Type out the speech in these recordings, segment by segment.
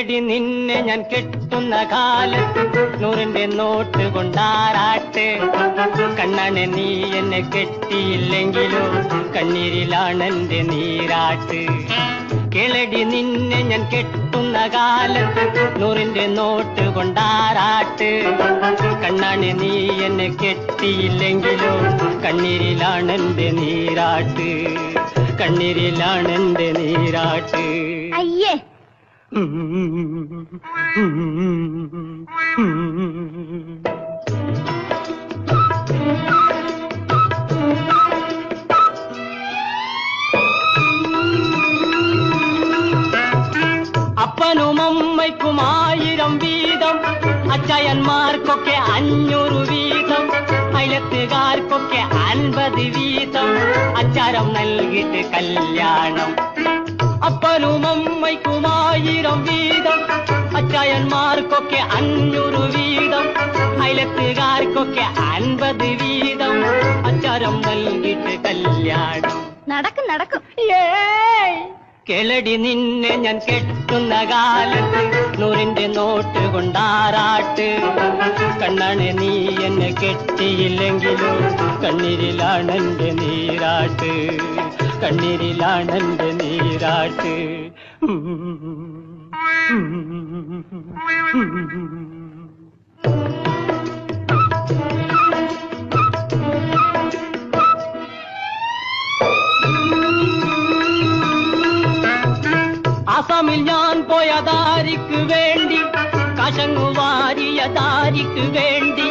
കേളടി നിന്നെ ഞാൻ കെട്ടുന്ന കാലത്ത് 100 നോട്ട് കൊണ്ടാറാട്ട്. കണ്ണാനെ നീ എന്നെ കെട്ടിയില്ലെങ്കിലോ കണ്ണീരിലാണെന്റെ നീരാട്ട്. കേളടി നിന്നെ ഞാൻ കെട്ടുന്ന കാലത്ത് 100 നോട്ട് കൊണ്ടാറാട്ട്. കണ്ണാനെ നീ എന്നെ കെട്ടിയില്ലെങ്കിലോ കണ്ണീരിലാണെന്റെ നീരാട്ട്. കണ്ണീരിലാണെന്റെ നീരാട്ട്. അയ്യേ അപ്പനും അമ്മയ്ക്കും 1000 വീതം, അച്ചായന്മാർക്കൊക്കെ 500 വീതം, അയലത്തുകാർക്കൊക്കെ 50 വീതം, അച്ചാരം നൽകിയിട്ട് കല്യാണം. അപ്പനും അമ്മയ്ക്കും 1000 വീതം, അച്ചായന്മാർക്കൊക്കെ 500 വീതം, അയലത്തുകാർക്കൊക്കെ 50 വീതം, അച്ചാരം നൽകിയിട്ട് കല്യാണം. നടക്കും നടക്കും. കേളടി നിന്നെ ഞാൻ കെട്ടുന്ന കാലത്ത് 100 നോട്ട് കൊണ്ടാറാട്ട്. കണ്ണാനെ നീ എന്നെ കെട്ടിയില്ലെങ്കിലോ കണ്ണീരിലാണെന്റെ നീരാട്ട്. കണ്ണീരിലാണെന്റെ നീരാട്ട്. ആസാമിൽ ഞാൻ പോയ ദാരിക്ക് വേണ്ടി, കാശങ്ങു വാരിയ ദാരിക്ക് വേണ്ടി,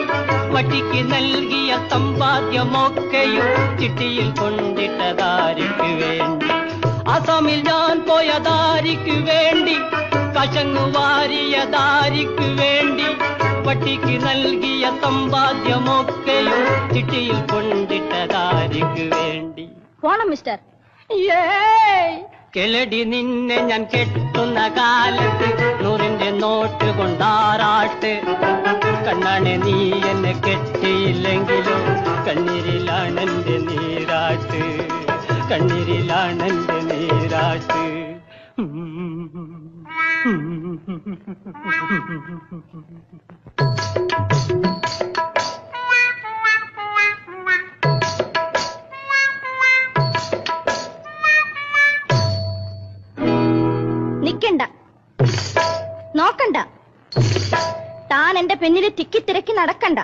വട്ടിക്ക് നൽകിയ സമ്പാദ്യമൊക്കെയും ചിട്ടിയിൽ കൊണ്ടിട്ട ദാരിക്ക് വേണ്ടി. ആസാമിൽ ഞാൻ പോയ ദാരിക്ക് വേണ്ടി, കാശങ്ങു വാരിയ ദാരിക്ക് വേണ്ടി, വട്ടിക്ക് നൽകിയ സമ്പാദ്യമൊക്കെയും ചിട്ടിയിൽ കൊണ്ടിട്ട ദാരിക്ക് വേണ്ടി. പോണം മിസ്റ്റർ. കേളടി നിന്നെ ഞാൻ കെട്ടുന്ന കാലത്ത് 100 നോട്ട് കൊണ്ടാറാട്ട്. കണ്ണാനെ നീ എന്നെ കെട്ടിയില്ലെങ്കിലോ കണ്ണീരിലാണെന്റെ നീരാട്ട്. കണ്ണീരിലാണെന്റെ നീരാട്ട്. നിക്കണ്ട, നോക്കണ്ട, താൻ എന്റെ പിന്നില് തിക്കിത്തിരക്കി നടക്കണ്ട.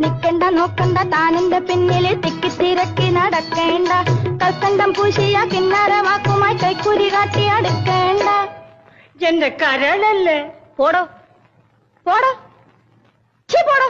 നിക്കണ്ട, നോക്കണ്ട, താൻ എന്റെ പിന്നില് തിക്കിത്തിരക്കി നടക്കേണ്ട. കൽക്കണ്ടം പൂശിയ കിന്നാരമാക്കുമായി കൈക്കുരി കാട്ടി അടുക്കേണ്ട. എന്റെ കരളല്ലേ. പോടോ പോടോ, പോടോ.